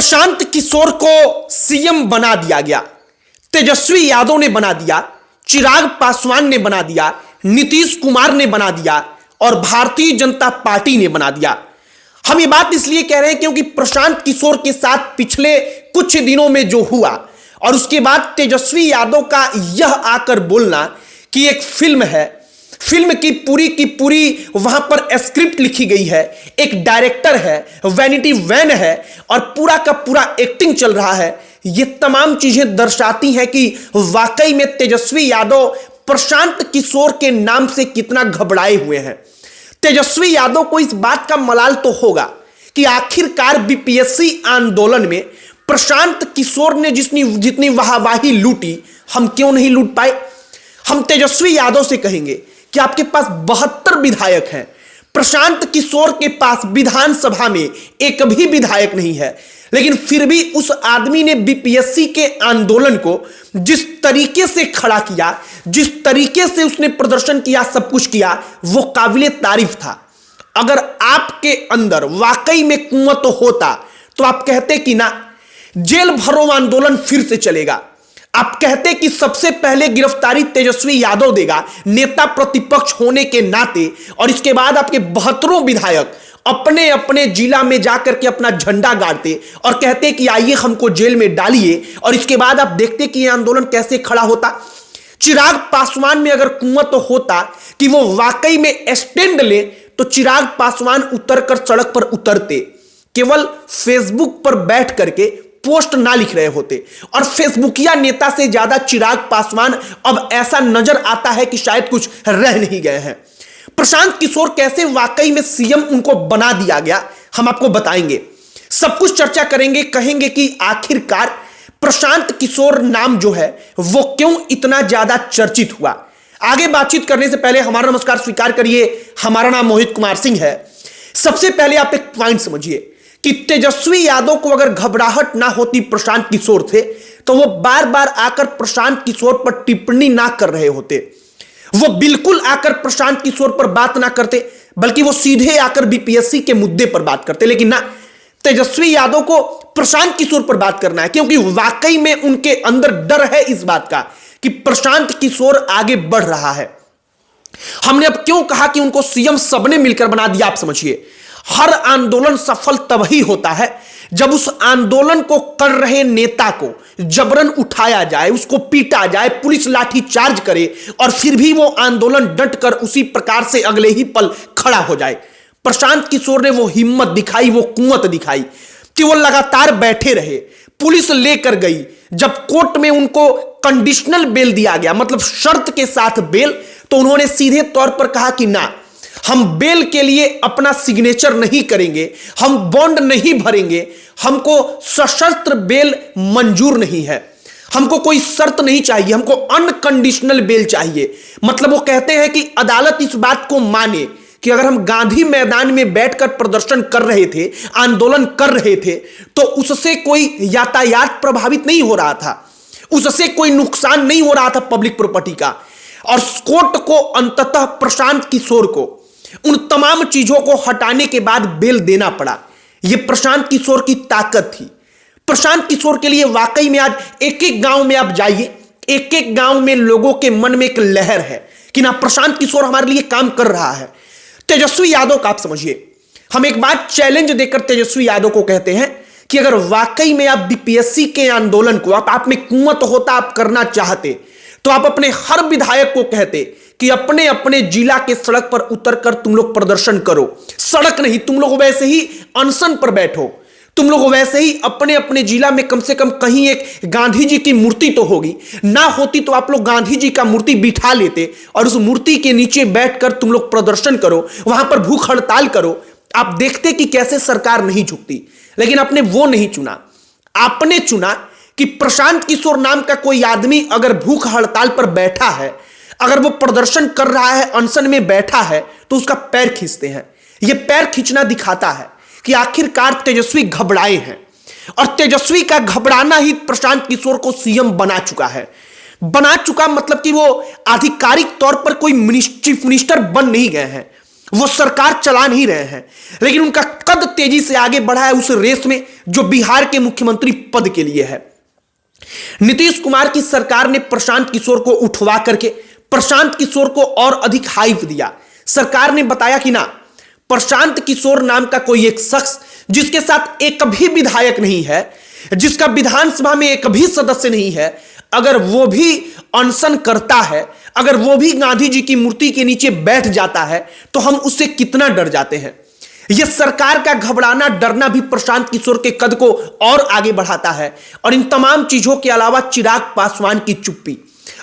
प्रशांत किशोर को सीएम बना दिया गया, तेजस्वी यादव ने बना दिया, चिराग पासवान ने बना दिया, नीतीश कुमार ने बना दिया और भारतीय जनता पार्टी ने बना दिया। हम ये बात इसलिए कह रहे हैं क्योंकि प्रशांत किशोर के साथ पिछले कुछ दिनों में जो हुआ और उसके बाद तेजस्वी यादव का यह आकर बोलना कि एक फिल्म है, फिल्म की पूरी वहां पर स्क्रिप्ट लिखी गई है, एक डायरेक्टर है, वैनिटी वैन है और पूरा का पूरा एक्टिंग चल रहा है, ये तमाम चीजें दर्शाती हैं कि वाकई में तेजस्वी यादव प्रशांत किशोर के नाम से कितना घबराए हुए हैं। तेजस्वी यादव को इस बात का मलाल तो होगा कि आखिरकार बीपीएससी आंदोलन में प्रशांत किशोर ने जितनी वाहवाही लूटी, हम क्यों नहीं लूट पाए। हम तेजस्वी यादव से कहेंगे कि आपके पास 72 विधायक हैं, प्रशांत किशोर के पास विधानसभा में एक भी विधायक नहीं है, लेकिन फिर भी उस आदमी ने बीपीएससी के आंदोलन को जिस तरीके से खड़ा किया, जिस तरीके से उसने प्रदर्शन किया, सब कुछ किया, वो काबिले तारीफ था। अगर आपके अंदर वाकई में कुंवत होता तो आप कहते कि ना, जेल भरो आंदोलन फिर से चलेगा। आप कहते कि सबसे पहले गिरफ्तारी तेजस्वी यादव देगा नेता प्रतिपक्ष होने के नाते, और इसके बाद आपके 72 विधायक अपने अपने जिला में जाकर के अपना झंडा गाड़ते और कहते कि आइए हमको जेल में डालिए, और इसके बाद आप देखते कि यह आंदोलन कैसे खड़ा होता। चिराग पासवान में अगर कुंवत होता कि वो वाकई में स्टैंड ले, तो चिराग पासवान उतरकर सड़क पर उतरते, केवल फेसबुक पर बैठ करके पोस्ट ना लिख रहे होते। और फेसबुकिया नेता से ज्यादा चिराग पासवान अब ऐसा नजर आता है कि शायद कुछ रह नहीं गए हैं। प्रशांत किशोर कैसे वाकई में सीएम उनको बना दिया गया, हम आपको बताएंगे, सब कुछ चर्चा करेंगे, कहेंगे कि आखिरकार प्रशांत किशोर नाम जो है वो क्यों इतना ज्यादा चर्चित हुआ। आगे बातचीत करने से पहले हमारा नमस्कार स्वीकार करिए, हमारा नाम मोहित कुमार सिंह है। सबसे पहले आप एक पॉइंट समझिए कि तेजस्वी यादव को अगर घबराहट ना होती प्रशांत किशोर से, तो वो बार बार आकर प्रशांत किशोर पर टिप्पणी ना कर रहे होते, वो बिल्कुल आकर प्रशांत किशोर पर बात ना करते, बल्कि वो सीधे आकर बीपीएससी के मुद्दे पर बात करते। लेकिन ना, तेजस्वी यादव को प्रशांत किशोर पर बात करना है, क्योंकि वाकई में उनके अंदर डर है इस बात का कि प्रशांत किशोर आगे बढ़ रहा है। हमने अब क्यों कहा कि उनको सीएम सबने मिलकर बना दिया, आप समझिए। हर आंदोलन सफल तभी होता है जब उस आंदोलन को कर रहे नेता को जबरन उठाया जाए, उसको पीटा जाए, पुलिस लाठी चार्ज करे और फिर भी वो आंदोलन डटकर उसी प्रकार से अगले ही पल खड़ा हो जाए। प्रशांत किशोर ने वो हिम्मत दिखाई, वो कुंवत दिखाई कि वो लगातार बैठे रहे। पुलिस लेकर गई, जब कोर्ट में उनको कंडीशनल बेल दिया गया, मतलब शर्त के साथ बेल, तो उन्होंने सीधे तौर पर कहा कि ना, हम बेल के लिए अपना सिग्नेचर नहीं करेंगे, हम बॉन्ड नहीं भरेंगे, हमको सशस्त्र बेल मंजूर नहीं है, हमको कोई शर्त नहीं चाहिए, हमको अनकंडीशनल बेल चाहिए। मतलब वो कहते हैं कि अदालत इस बात को माने कि अगर हम गांधी मैदान में बैठकर प्रदर्शन कर रहे थे, आंदोलन कर रहे थे, तो उससे कोई यातायात प्रभावित नहीं हो रहा था, उससे कोई नुकसान नहीं हो रहा था पब्लिक प्रॉपर्टी का। और कोर्ट को अंततः प्रशांत किशोर को उन तमाम चीजों को हटाने के बाद बेल देना पड़ा। यह प्रशांत किशोर की ताकत थी। प्रशांत किशोर के लिए वाकई में आज एक एक गांव में आप जाइए, एक एक गांव में लोगों के मन में एक लहर है कि ना, प्रशांत किशोर हमारे लिए काम कर रहा है। तेजस्वी यादव का आप समझिए, हम एक बात चैलेंज देकर तेजस्वी यादव को कहते हैं कि अगर वाकई में आप बीपीएससी के आंदोलन को आप में कुंवत होता, आप करना चाहते, तो आप अपने हर विधायक को कहते कि अपने अपने जिला के सड़क पर उतरकर तुम लोग प्रदर्शन करो। सड़क नहीं, तुम लोग वैसे ही अनशन पर बैठो, तुम लोग वैसे ही अपने अपने जिला में कम से कम कहीं एक गांधी जी की मूर्ति तो होगी, ना होती तो आप लोग गांधी जी का मूर्ति बिठा लेते और उस मूर्ति के नीचे बैठकर तुम लोग प्रदर्शन करो, वहां पर भूख हड़ताल करो। आप देखते कि कैसे सरकार नहीं झुकती। लेकिन आपने वो नहीं चुना, आपने चुना कि प्रशांत किशोर नाम का कोई आदमी अगर भूख हड़ताल पर बैठा है, अगर वो प्रदर्शन कर रहा है, अनशन में बैठा है, तो उसका पैर खींचते हैं। यह पैर खींचना दिखाता है कि आखिरकार तेजस्वी घबराए हैं, और तेजस्वी का घबराना ही प्रशांत किशोर को सीएम बना चुका है। बना चुका मतलब कि वो आधिकारिक तौर पर कोई चीफ मिनिस्टर बन नहीं गए हैं, वो सरकार चला नहीं रहे हैं, लेकिन उनका कद तेजी से आगे बढ़ा है उस रेस में जो बिहार के मुख्यमंत्री पद के लिए है। नीतीश कुमार की सरकार ने प्रशांत किशोर को उठवा करके प्रशांत किशोर को और अधिक हाइप दिया। सरकार ने बताया कि ना, प्रशांत किशोर नाम का कोई एक शख्स जिसके साथ एक भी विधायक नहीं है, जिसका विधानसभा में एक भी सदस्य नहीं है, अगर वो भी अनशन करता है, अगर वो भी गांधी जी की मूर्ति के नीचे बैठ जाता है तो हम उससे कितना डर जाते हैं। यह सरकार का घबराना डरना भी प्रशांत किशोर के कद को और आगे बढ़ाता है। और इन तमाम चीजों के अलावा चिराग पासवान की चुप्पी,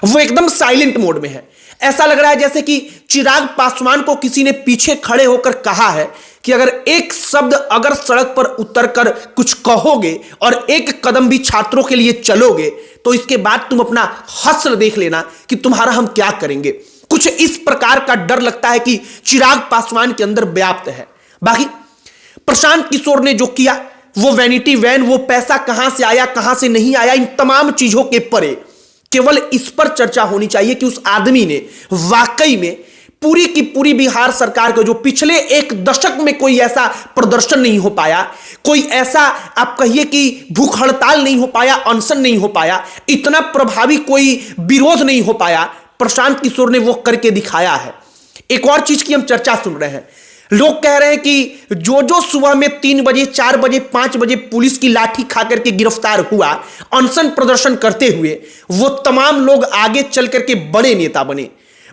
वो एकदम साइलेंट मोड में है। ऐसा लग रहा है जैसे कि चिराग पासवान को किसी ने पीछे खड़े होकर कहा है कि अगर एक शब्द अगर सड़क पर उतरकर कुछ कहोगे और एक कदम भी छात्रों के लिए चलोगे तो इसके बाद तुम अपना हश्र देख लेना कि तुम्हारा हम क्या करेंगे। कुछ इस प्रकार का डर लगता है कि चिराग पासवान के अंदर व्याप्त है। बाकी प्रशांत किशोर ने जो किया वो वैनिटी वैन, वो पैसा कहां से आया कहां से नहीं आया, इन तमाम चीजों के परे केवल इस पर चर्चा होनी चाहिए कि उस आदमी ने वाकई में पूरी की पूरी बिहार सरकार को, जो पिछले एक दशक में कोई ऐसा प्रदर्शन नहीं हो पाया, कोई ऐसा आप कहिए कि भूख हड़ताल नहीं हो पाया, अनशन नहीं हो पाया, इतना प्रभावी कोई विरोध नहीं हो पाया, प्रशांत किशोर ने वो करके दिखाया है। एक और चीज की हम चर्चा सुन रहे हैं, लोग कह रहे हैं कि जो सुबह में 3 बजे 4 बजे 5 बजे पुलिस की लाठी खा करके गिरफ्तार हुआ अनशन प्रदर्शन करते हुए, वो तमाम लोग आगे चल करके बड़े नेता बने,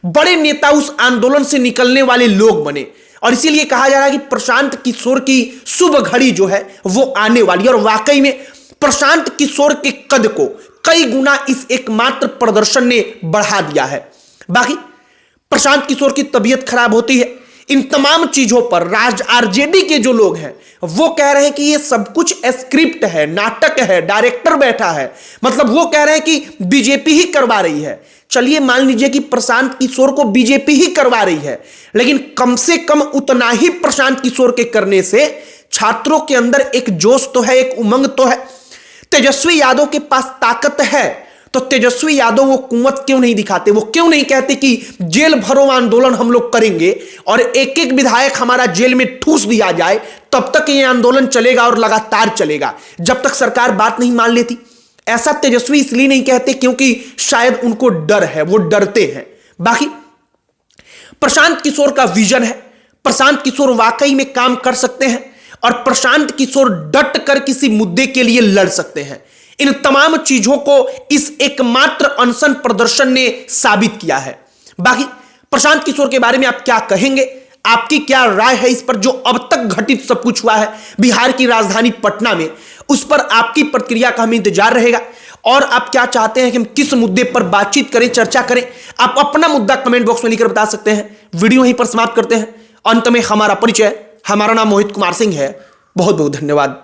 बड़े नेता उस आंदोलन से निकलने वाले लोग बने। और इसीलिए कहा जा रहा है कि प्रशांत किशोर की शुभ घड़ी जो है वो आने वाली है। और वाकई में प्रशांत किशोर के कद को कई गुना इस एकमात्र प्रदर्शन ने बढ़ा दिया है। बाकी प्रशांत किशोर की तबीयत खराब होती है, इन तमाम चीजों पर आरजेडी के जो लोग हैं वो कह रहे हैं कि ये सब कुछ स्क्रिप्ट है, नाटक है, डायरेक्टर बैठा है, मतलब वो कह रहे हैं कि बीजेपी ही करवा रही है। चलिए मान लीजिए कि प्रशांत किशोर को बीजेपी ही करवा रही है, लेकिन कम से कम उतना ही प्रशांत किशोर के करने से छात्रों के अंदर एक जोश तो है, एक उमंग तो है। तेजस्वी यादव के पास ताकत है तो तेजस्वी यादव वो कुंवत क्यों नहीं दिखाते? वो क्यों नहीं कहते कि जेल भरो आंदोलन हम लोग करेंगे और एक एक विधायक हमारा जेल में ठूस दिया जाए, तब तक ये आंदोलन चलेगा और लगातार चलेगा जब तक सरकार बात नहीं मान लेती। ऐसा तेजस्वी इसलिए नहीं कहते क्योंकि शायद उनको डर है, वो डरते हैं। बाकी प्रशांत किशोर का विजन है, प्रशांत किशोर वाकई में काम कर सकते हैं और प्रशांत किशोर डट कर किसी मुद्दे के लिए लड़ सकते हैं। इन तमाम चीजों को इस एकमात्र अनशन प्रदर्शन ने साबित किया है। बाकी प्रशांत किशोर के बारे में आप क्या कहेंगे? आपकी क्या राय है इस पर? जो अब तक घटित सब कुछ हुआ है बिहार की राजधानी पटना में, उस पर आपकी प्रतिक्रिया का हमें इंतजार रहेगा। और आप क्या चाहते हैं कि हम किस मुद्दे पर बातचीत करें, चर्चा करें, आप अपना मुद्दा कमेंट बॉक्स में लिखकर बता सकते हैं। वीडियो यहीं पर समाप्त करते हैं। अंत में हमारा परिचय, हमारा नाम मोहित कुमार सिंह है। बहुत बहुत धन्यवाद।